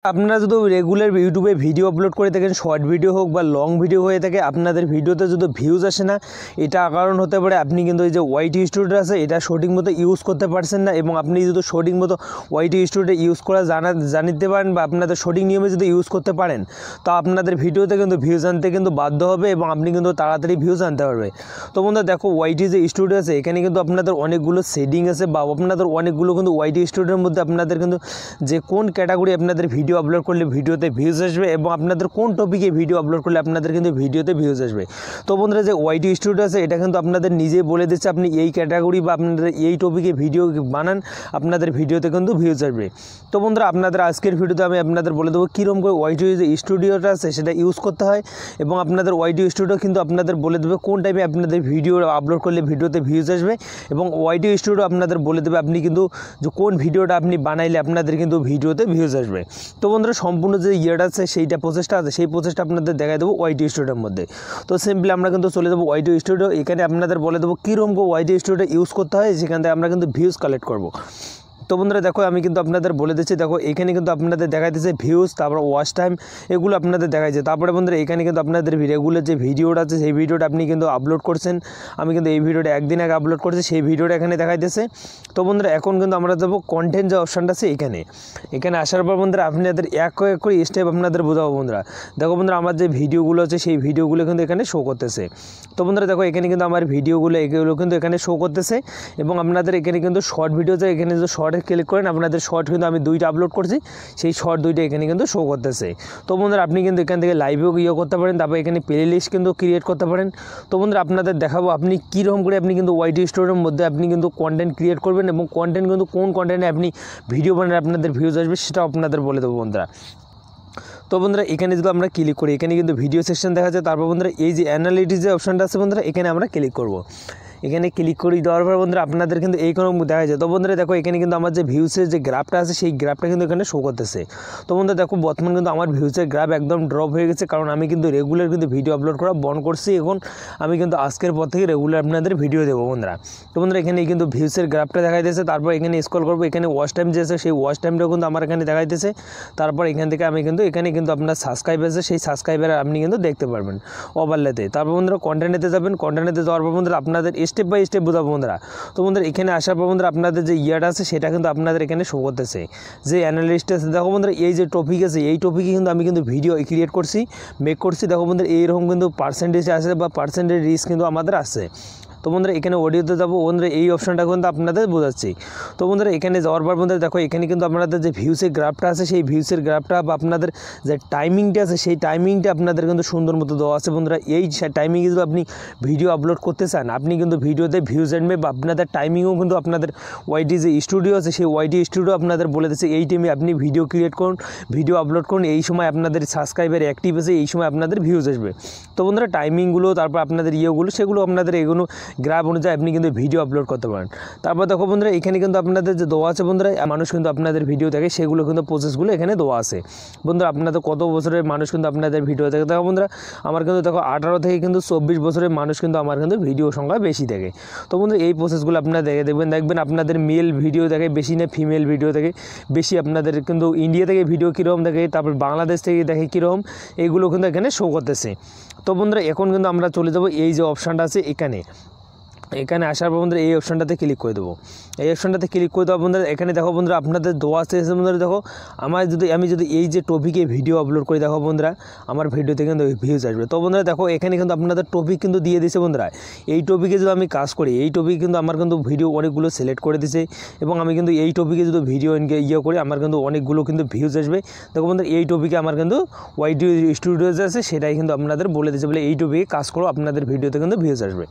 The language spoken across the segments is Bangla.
আপনারা যদি রেগুলার ইউটিউবে ভিডিও আপলোড করে থাকেন, শর্ট ভিডিও হোক বা লং ভিডিও হয়ে থাকে, আপনাদের ভিডিওতে যদি ভিউজ আসে না, এটা কারণ হতে পারে আপনি কিন্তু এই যে ওয়াইটি স্টুডিও আছে এটা সঠিক মতো ইউজ করতে পারছেন না। এবং আপনি যদি সঠিক মতো ওয়াইটি স্টুডিও ইউজ করা জানিতে পারেন বা আপনাদের সঠিক নিয়মে যদি ইউজ করতে পারেন, তো আপনাদের ভিডিওতে কিন্তু ভিউজ আনতে কিন্তু বাধ্য হবে এবং আপনি কিন্তু তাড়াতাড়ি ভিউজ আনতে পারবে। তো বন্ধুরা দেখো, ওয়াইটি যে স্টুডিও আছে এখানে কিন্তু আপনাদের অনেকগুলো সেটিং আছে বা আপনাদের অনেকগুলো কিন্তু ওয়াইটি স্টুডিওর মধ্যে আপনাদের কিন্তু যে কোন ক্যাটাগরি আপনাদের ভিডিও আপলোড করলে ভিডিওতে ভিউজ আসবে এবং আপনাদের কোন টপিকে ভিডিও আপলোড করলে আপনাদের কিন্তু ভিডিওতে ভিউজ আসবে। তো বন্ধুরা যে ওয়াইটি স্টুডিও আছে এটা কিন্তু আপনাদের নিজেই বলে দিচ্ছে আপনি এই ক্যাটাগরি বা আপনাদের এই টপিকে ভিডিও বানান, আপনাদের ভিডিওতে কিন্তু ভিউজ আসবে। তো বন্ধুরা আপনাদের আজকের ভিডিওতে আমি আপনাদের বলে দেবো কীরকম করে ওয়াইটি যে স্টুডিওটা আছে সেটা ইউজ করতে হয় এবং আপনাদের ওয়াইটি স্টুডিও কিন্তু আপনাদের বলে দেবে কোন টাইপে আপনাদের ভিডিও আপলোড করলে ভিডিওতে ভিউজ আসবে এবং ওয়াইটি স্টুডিও আপনাদের বলে দেবে আপনি কিন্তু যে কোন ভিডিওটা আপনি বানাইলে আপনাদের কিন্তু ভিডিওতে ভিউজ আসবে। তো বন্ধুরা সম্পূর্ণ যে ইয়েটা আছে সেইটা প্রসেসটা আছে সেই প্রসেসটা আপনাদের দেখাই দেবো ওয়াইটি স্টুডিওর মধ্যে। তো সিম্পলি আমরা কিন্তু চলে যাবো ওয়াইটি স্টুডিও, এখানে আপনাদের বলে দেবো কীরকম ওয়াইটি স্টুডিও ইউজ করতে হয়, সেখান থেকে আমরা কিন্তু ভিউজ কালেক্ট করবো। তো বন্ধুরা দেখো আমি কিন্তু আপনাদের বলে দিচ্ছি, দেখো এখানে কিন্তু আপনাদের দেখাইতেছে ভিউজ, তারপর ওয়াচ টাইম, এগুলো আপনাদের দেখাইছে। তারপরে বন্ধুরা এখানে কিন্তু আপনাদের রেগুলার যে ভিডিওটা আছে সেই ভিডিওটা আপনি কিন্তু আপলোড করছেন, আমি কিন্তু এই ভিডিওটা একদিন আগে আপলোড করছি, সেই ভিডিওটা এখানে দেখাইতেছে। তো বন্ধুরা এখন কিন্তু আমরা যাবো কন্টেন্ট যে অপশানটা আছে এখানে আসার পর বন্ধুরা আপনাদের এক এক করে স্টেপ আপনাদের বোঝাবো। বন্ধুরা দেখো বন্ধুরা আমার যে ভিডিওগুলো আছে সেই ভিডিওগুলো কিন্তু এখানে শো করতেছে। তো বন্ধুরা দেখো এখানে কিন্তু আমার ভিডিওগুলো এগুলো কিন্তু এখানে শো করতেছে এবং আপনাদের এখানে কিন্তু শর্ট ভিডিও আছে, এখানে যে শর্ট ক্লিক করেন আপনাদের শর্ট কিন্তু আমি দুইটা আপলোড করছি, সেই শর্ট দুইটা এখানে কিন্তু শো করতেছে। তো বন্ধুরা আপনি কিন্তু এখান থেকে লাইভেও করতে পারেন, তারপর এখানে প্লে লিস্ট কিন্তু ক্রিয়েট করতে পারেন। তো বন্ধুরা আপনাদের দেখাবো আপনি কীরকম করে আপনি কিন্তু ওয়াইটি স্টুডিওর মধ্যে আপনি কিন্তু কন্টেন্ট ক্রিয়েট করবেন এবং কন্টেন্ট কিন্তু কোন কন্টেন্টে আপনি ভিডিও বানালে আপনাদের ভিউজ আসবে সেটাও আপনাদের বলে দেবো বন্ধুরা। তো বন্ধুরা এখানে যদি আমরা ক্লিক করি এখানে কিন্তু ভিডিও সেকশন দেখা যায়। তারপর বন্ধুরা এই যে অ্যানালিটিক্স যে অপশানটা আছে বন্ধুরা এখানে আমরা ক্লিক করব। এখানে ক্লিক করে দেওয়ার পর বন্ধুরা আপনাদের কিন্তু এই কোনো দেখা যায়। তো বন্ধুরা দেখো এখানে কিন্তু আমার যে ভিউসের যে গ্রাফটা আছে সেই গ্রাফটা কিন্তু এখানে শো করতেছে। তো বন্ধুরা দেখো বর্তমান কিন্তু আমার ভিউসের গ্রাফ একদম ড্রপ হয়ে গেছে, কারণ আমি কিন্তু রেগুলার কিন্তু ভিডিও আপলোড করা বন্ধ করছি। এখন আমি কিন্তু আজকের পর থেকে রেগুলার আপনাদের ভিডিও দেবো বন্ধুরা। তো বন্ধুরা এখানে কিন্তু ভিউসের গ্রাফটা দেখাইতেছে, তারপর এখানে স্ক্রল করবো, এখানে ওয়াচ টাইম যে আছে সেই ওয়াচ টাইমটাও কিন্তু আমার এখানে দেখাইতেছে। তারপর এখান থেকে আমি কিন্তু এখানে কিন্তু আপনার সাবস্ক্রাইব আছে সেই সাবস্ক্রাইবার আপনি কিন্তু দেখতে পারবেন ওভারলেতে। তারপর বন্ধুরা কন্টেন্টেতে যাবেন, কন্টেন্টেতে যাওয়ার পর বন্ধুরা আপনাদের স্টেপ বাই স্টেপ বোঝাবো বন্ধুরা। তো বন্ধুরা এখানে আসার পর বন্ধুরা আপনাদের যে ইয়াটা আছে সেটা কিন্তু আপনাদের এখানে শো করতেছে, যে অ্যানালিস্ট আছে। দেখো বন্ধুরা এই যে টপিক আছে এই টপিকে কিন্তু আমি কিন্তু ভিডিও ক্রিয়েট করছি, মেক করছি। দেখো বন্ধুরা এইরকম কিন্তু পার্সেন্টেজ আছে বা পার্সেন্টেজ রিস্ক কিন্তু আমাদের আছে। তো বন্ধুরা এখানে অডিওতে যাবো, বন্ধুরা এই অপশানটা কিন্তু আপনাদের বোঝাচ্ছি। তো বন্ধুরা এখানে যাওয়ার পর বন্ধুরা দেখো এখানে কিন্তু আপনাদের যে ভিউসের গ্রাফটা আছে সেই ভিউসের গ্রাফটা বা আপনাদের যে টাইমিংটা আছে সেই টাইমিংটা আপনাদের কিন্তু সুন্দর মতো দেওয়া আছে বন্ধুরা। এই টাইমিংয়ে যদি আপনি ভিডিও আপলোড করতে চান আপনি কিন্তু ভিডিওতে ভিউজ আনবে বা আপনাদের টাইমিংও কিন্তু আপনাদের ওয়াইটি যে স্টুডিও আছে সেই ওয়াইটি স্টুডিও আপনাদের বলে দিচ্ছে এই টাইমে আপনি ভিডিও ক্রিয়েট করুন, ভিডিও আপলোড করুন, এই সময় আপনাদের সাবস্ক্রাইবার অ্যাক্টিভ আছে, এই সময় আপনাদের ভিউজ আসবে। তো বন্ধুরা টাইমিংগুলো তারপর আপনাদের ইয়েগুলো সেগুলো আপনাদের এগুলো গ্রাফ অনুযায়ী আপনি কিন্তু ভিডিও আপলোড করতে পারেন। তারপর দেখো বন্ধুরা এখানে কিন্তু আপনাদের যে দেওয়া আছে বন্ধুরা মানুষ কিন্তু আপনাদের ভিডিও দেখে সেগুলো কিন্তু প্রসেসগুলো এখানে দেওয়া আছে। বন্ধুরা আপনাদের কত বছরের মানুষ কিন্তু আপনাদের ভিডিও দেখে, দেখো বন্ধুরা আমার কিন্তু দেখো 18 থেকে কিন্তু 24 বছরের মানুষ কিন্তু আমার কিন্তু ভিডিও সংখ্যা বেশি দেখে। তো বন্ধুরা এই প্রসেসগুলো আপনারা দেখবেন আপনাদের মেল ভিডিও দেখে বেশি না ফিমেল ভিডিও দেখে বেশি, আপনাদের কিন্তু ইন্ডিয়া থেকে ভিডিও কীরকম দেখে, তারপর বাংলাদেশ থেকে দেখে কীরকম, এইগুলো কিন্তু এখানে শো করতেছে। তো বন্ধুরা এখন কিন্তু আমরা চলে যাব এই যে অপশানটা আছে এখানে আসার পর বন্ধুরা এই অপশানটাতে ক্লিক করে দেবো। এই অপশানটাতে ক্লিক করে দেওয়া বন্ধুরা এখানে দেখো বন্ধুরা আপনাদের দোয়া আছে বন্ধুরা। দেখো আমি যদি এই যে টপিকে ভিডিও আপলোড করি দেখো বন্ধুরা আমার ভিডিওতে কিন্তু ভিউজ আসবে। তো বন্ধুরা দেখো এখানে কিন্তু আপনাদের টপিক কিন্তু দিয়ে দিছে বন্ধুরা। এই টপিকে যদি আমি কাজ করি এই টপিকে কিন্তু আমার কিন্তু ভিডিও অনেকগুলো সিলেক্ট করে দিছে এবং আমি কিন্তু এই টপিকে যদি ভিডিও করি আমার কিন্তু অনেকগুলো কিন্তু ভিউজ আসবে। দেখো বন্ধুরা এই টপিকে আমার কিন্তু ওয়াইটি স্টুডিওজ আছে সেটাই কিন্তু আপনাদের বলে দিচ্ছে বলে এই টপিকে কাজ করো আপনাদের ভিডিওতে কিন্তু ভিউজ আসবে।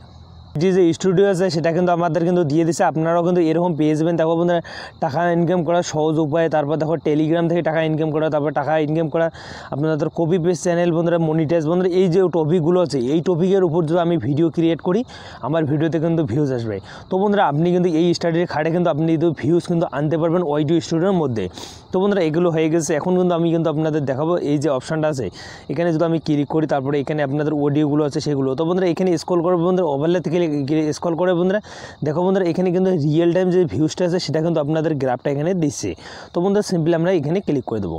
যে স্টুডিও আছে সেটা কিন্তু আমাদের কিন্তু দিয়ে দিচ্ছে, আপনারাও কিন্তু এরকম পেয়ে যাবেন। দেখো বন্ধুরা টাকা ইনকাম করার সহজ উপায়, তারপর দেখো টেলিগ্রাম থেকে টাকা ইনকাম করা, তারপর টাকা ইনকাম করা আপনাদের কপি পেস্ট চ্যানেল বন্ধুরা মনিটাইজ। বন্ধুরা এই যে টপিকগুলো আছে এই টপিকের উপর যদি আমি ভিডিও ক্রিয়েট করি আমার ভিডিওতে কিন্তু ভিউজ আসবে। তো বন্ধুরা আপনি কিন্তু এই স্টাডির খাটে কিন্তু আপনি কিন্তু ভিউজ কিন্তু আনতে পারবেন ওয়াইটি স্টুডিওর মধ্যে। তো বন্ধুরা এগুলো হয়ে গেছে, এখন কিন্তু আমি কিন্তু আপনাদের দেখাবো এই যে অপশানটা আছে এখানে যদি আমি ক্লিক করি তারপরে এখানে আপনাদের অডিওগুলো আছে সেগুলো। তো বন্ধুরা এখানে স্ক্রল করবো বন্ধুরা ওভারলে থেকে স্ক্রল করে বন্ধুরা দেখো বন্ধুরা এখানে কিন্তু রিয়েল টাইম যে ভিউজটা আছে সেটা কিন্তু আপনাদের গ্রাফটা এখানে দিচ্ছে। তো বন্ধুরা সিম্পলি আমরা এখানে ক্লিক করে দেবো।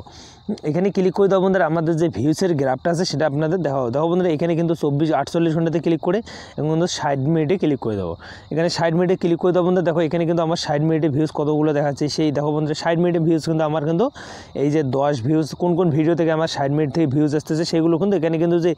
এখানে ক্লিক করে দেওয়া বন্ধুরা আমাদের যে ভিউসের গ্রাফটা আছে সেটা আপনাদের দেখো বন্ধুরা এখানে কিন্তু 48 ঘন্টাতে ক্লিক করে এবং কিন্তু 60 মিনিটে ক্লিক করে দেবো। এখানে 60 মিনিটে ক্লিক করে দেওয়া বন্ধুরা দেখো এখানে কিন্তু আমার 60 মিনিটে ভিউজ কতগুলো দেখাচ্ছে সেই দেখো বন্ধুরা 60 মিনিটে ভিউজ কিন্তু আমার কিন্তু এই যে 10 ভিউজ কোন ভিডিও থেকে আমার 60 মিনিট থেকে ভিউজ আসতেছে সেগুলো কিন্তু এখানে কিন্তু যে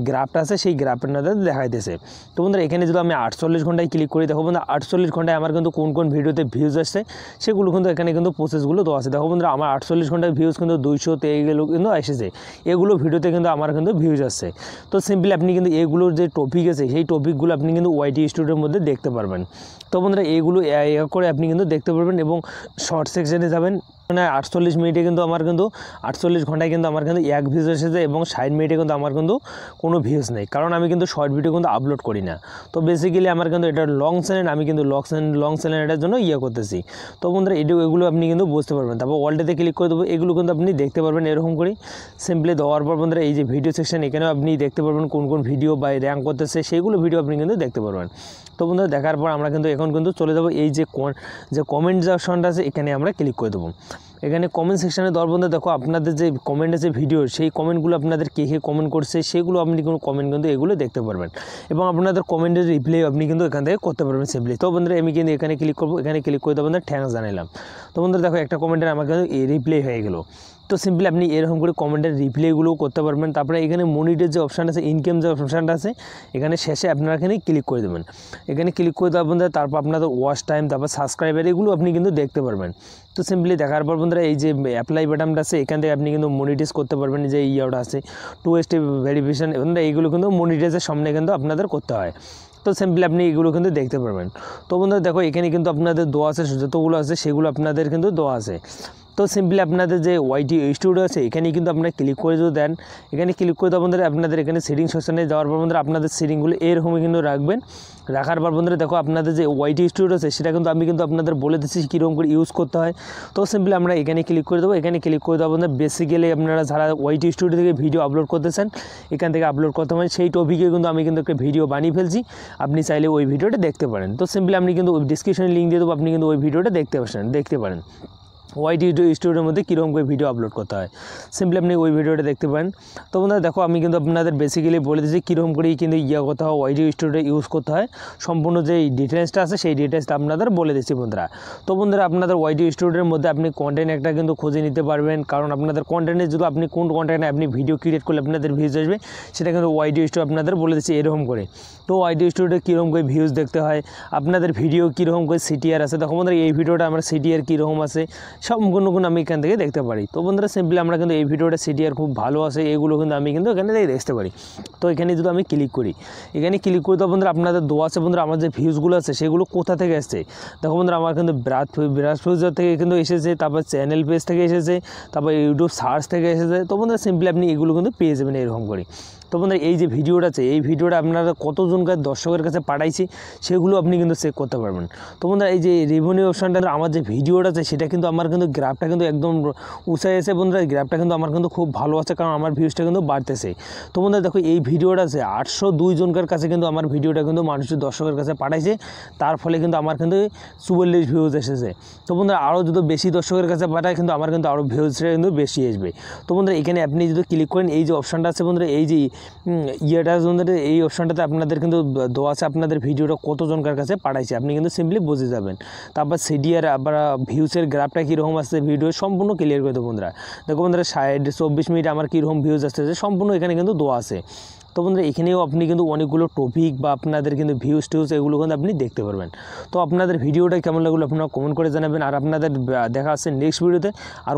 গ্রাফটা আছে সেই গ্রাফের মধ্যে দেখাইতেছে। তো বন্ধুরা এখানে যদি আমি 48 ঘন্টায় ক্লিক করি দেখো বন্ধুরা 48 ঘন্টায় আমার কিন্তু কোন ভিডিওতে ভিউজ আসছে সেগুলো কিন্তু এখানে কিন্তু প্রসেসগুলো দেওয়া আছে। দেখো বন্ধুরা আমার 48 ঘন্টায় ভিউজ কিন্তু 200 এইগুলো কিন্তু এসেছে, এগুলো ভিডিওতে কিন্তু আমার কিন্তু ভিউজ আসছে। তো সিম্পলি আপনি কিন্তু এগুলোর যে টপিক আছে সেই টপিকগুলো আপনি কিন্তু ওয়াইটি স্টুডিওর মধ্যে দেখতে পারবেন। তো বন্ধুরা এইগুলো করে আপনি কিন্তু দেখতে পারবেন এবং শর্ট সেকশনে যাবেন মানে 48 মিনিটে কিন্তু আমার কিন্তু 48 ঘন্টায় কিন্তু আমার কিন্তু 1 ভিউজ এসেছে এবং 60 মিনিটে কিন্তু আমার কিন্তু কোনো ভিউজ নেই, কারণ আমি কিন্তু শর্ট ভিডিও কিন্তু আপলোড করি না। তো বেসিক্যালি আমার কিন্তু এটা লং চ্যানেল, আমি কিন্তু লং চ্যানেল এটার জন্য করতেছি। তো বন্ধুরা এগুলো আপনি কিন্তু বুঝতে পারবেন। তারপর ওয়ালটাতে ক্লিক করে দেবো, এগুলো কিন্তু আপনি দেখতে পারবেন এরকম করে সিম্পলি দেওয়ার পর বন্ধুরা এই যে ভিডিও সেকশন এখানেও আপনি দেখতে পারবেন কোন ভিডিও বা র্যাঙ্ক করতেছে সেইগুলো ভিডিও আপনি কিন্তু দেখতে পারবেন। তো বন্ধুরা দেখার পর আমরা কিন্তু এখন কিন্তু চলে যাবো এই যে কমেন্ট যে অপশনটা আছে এখানে আমরা ক্লিক করে দেবো। এখানে কমেন্ট সেকশানে দেওয়ার বন্ধু দেখো আপনাদের যে কমেন্ট আছে ভিডিও সেই কমেন্টগুলো আপনাদের কে কমেন্ট করছে সেগুলো আপনি কোনো কমেন্ট কিন্তু এগুলো দেখতে পারবেন এবং আপনাদের কমেন্টের রিপ্লাই আপনি কিন্তু এখান থেকে করতে পারবেন সিম্পলি। তো বন্ধুরা আমি কিন্তু এখানে ক্লিক করবো, এখানে ক্লিক করে দেবো থ্যাঙ্কস জানালাম। তো বন্ধুরা দেখো একটা কমেন্টের আমার কিন্তু রিপ্লাই হয়ে গেলো। তো সিম্পলি আপনি এরকম করে কমেন্টের রিপ্লাইগুলোও করতে পারবেন। তারপরে এখানে মনিটের যে অপশান আছে, ইনকাম যে অপশানটা আছে এখানে শেষে আপনারা এখানে ক্লিক করে দেবেন। এখানে ক্লিক করে দেওয়ার বন্ধুরা তারপর আপনাদের ওয়াচ টাইম তারপর সাবস্ক্রাইবার এগুলো আপনি কিন্তু দেখতে পারবেন। তো সিম্পলি দেখার পর বন্ধুরা এই যে অ্যাপ্লাই বাটনটা আছে এখান থেকে আপনি কিন্তু মনিটাইজ করতে পারবেন। যে ইয়েটা আছে 2 স্টেপ ভেরিফিকেশন বন্ধুরা এইগুলো কিন্তু মনিটাইজের সামনে কিন্তু আপনাদের করতে হয়। তো সিম্পলি আপনি এগুলো কিন্তু দেখতে পারবেন। তো বন্ধুরা দেখো এখানে কিন্তু আপনাদের দোয়া আছে, যতগুলো আছে সেগুলো আপনাদের কিন্তু দোয়া আছে। তো সিম্পলি আপনাদের যে ওয়াইটি স্টুডিও আছে এখানে কিন্তু আপনারা ক্লিক করে যদি দেন, এখানে ক্লিক করে দেওয়া বন্ধুরা আপনাদের এখানে সেটিং সেকশনে যাওয়ার পর বন্ধুরা আপনাদের সেটিংগুলো এরকমই কিন্তু রাখবেন। রাখার পর বন্ধুরা দেখো আপনাদের যে ওয়াইটি স্টুডিও আছে সেটা কিন্তু আমি কিন্তু আপনাদের বলে দিচ্ছি কীরকম করে ইউজ করতে হয়। তো সিম্পলি আমরা এখানে ক্লিক করে দেবো। এখানে ক্লিক করে দেওয়া বন্ধুরা বেসিক্যালি আপনারা যারা ওয়াইটি স্টুডিও থেকে ভিডিও আপলোড করতেছেন এখান থেকে আপলোড করতে পারেন, সেই টপিকে কিন্তু আমি কিন্তু একটা ভিডিও বানিয়ে ফেলছি, আপনি চাইলে ওই ভিডিওটা দেখতে পারেন। তো সিম্পলি আপনি কিন্তু ওই ডিসক্রিপশনে লিঙ্ক দিয়ে দেবো, আপনি কিন্তু ওই ভিডিওটা দেখতে পারেন ওয়াইটি স্টুডিওর মধ্যে কীরকম করে ভিডিও আপলোড করতে হয়, সিম্পলি আপনি ওই ভিডিওটা দেখতে পারেন। তো বন্ধুরা দেখো আমি কিন্তু আপনাদের বেসিক্যালি বলে দিচ্ছি কীরকম করেই কিন্তু করতে হয়, ওয়াইটি স্টুডিও ইউজ করতে হয়, সম্পূর্ণ যে ডিটেলসটা আছে সেই ডিটেলসটা আপনাদের বলে দিচ্ছি বন্ধুরা। তো বন্ধুরা আপনাদের ওয়াইটি স্টুডিওর মধ্যে আপনি কন্টেন্ট একটা কিন্তু খুঁজে নিতে পারবেন, কারণ আপনাদের কন্টেন্টে যদি আপনি কোন কন্টেন্টে আপনি ভিডিও ক্রিয়েট করলে আপনাদের ভিউজ আসবে সেটা কিন্তু ওয়াইটি স্টুডিও আপনাদের বলে দিচ্ছি এরকম করে। তো ওয়াইটি স্টুডিও কীরকম করে ভিউজ দেখতে হয়, আপনাদের ভিডিও কীরকম করে সিটিআর আছে, দেখো বন্ধুরা এই ভিডিওটা আমার সিটিআর কীরকম আছে সম্পূর্ণ আমি এখান থেকে দেখতে পারি। তো বন্ধুরা সিম্পলি আমরা কিন্তু এই ভিডিওটা সিটিআর খুব ভালো আছে এগুলো কিন্তু আমি কিন্তু এখানে দেখতে পারি। তো এখানে যদি আমি ক্লিক করি, এখানে ক্লিক করে তো বন্ধুরা আপনাদের দোয়া আছে বন্ধুরা আমার যে ভিউজগুলো আছে সেগুলো কোথা থেকে এসছে দেখো বন্ধুরা আমার কিন্তু ব্রাউজার থেকে কিন্তু এসেছে, তারপর চ্যানেল পেজ থেকে এসেছে, তারপর ইউটিউব সার্চ থেকে এসেছে। তো বন্ধুরা সিম্পলি আপনি এগুলো কিন্তু পেয়ে যাবেন এরকম করে। তো বন্ধুরা এই যে ভিডিওটা আছে এই ভিডিওটা আপনারা কতজনকার দর্শকের কাছে পাঠাইছি সেগুলো আপনি কিন্তু চেক করতে পারবেন। তো বন্ধুরা এই যে রেভিনিউ অপশানটা আমার যে ভিডিওটা আছে সেটা কিন্তু আমার কিন্তু গ্রাফটা কিন্তু একদম উঁচাই আছে বন্ধুরা, গ্রাফটা কিন্তু আমার কিন্তু খুব ভালো আছে, কারণ আমার ভিউজটা কিন্তু বাড়তেছে। তো বন্ধুরা দেখো এই ভিডিওটা আছে 802 জনকার কাছে কিন্তু আমার ভিডিওটা কিন্তু মানুষের দর্শকের কাছে পাঠাইছে, তার ফলে কিন্তু আমার কিন্তু 44 ভিউজ এসেছে। তো বন্ধুরা আরও যদি বেশি দর্শকের কাছে পাঠায় কিন্তু আমার কিন্তু আরও ভিউজটা কিন্তু বেশি আসবে। তো বন্ধুরা এখানে আপনি যদি ক্লিক করেন এই যে অপশানটা আছে বন্ধুরা এই যে বন্ধুরা এই অপশানটাতে আপনাদের কিন্তু দেওয়া আছে আপনাদের ভিডিওটা কতজনকার কাছে পাঠাইছে আপনি কিন্তু সিম্পলি বুঝে যাবেন। তারপর সিডিআর আবার ভিউসের গ্রাফটা কীরকম আসছে ভিডিও সম্পূর্ণ ক্লিয়ার করে দেবো বন্ধুরা। দেখো বন্ধুরা 24 মিনিট আমার কীরকম ভিউজ আসতেছে সম্পূর্ণ এখানে কিন্তু দেওয়া আছে। তো বন্ধুরা এখানেও আপনি কিন্তু অনেকগুলো টপিক বা আপনাদের কিন্তু ভিউজ টিউজ এগুলো কিন্তু আপনি দেখতে পারবেন। তো আপনাদের ভিডিওটা কেমন লাগলো আপনারা কমেন্ট করে জানাবেন। আর আপনাদের দেখা আছে নেক্সট ভিডিওতে। আর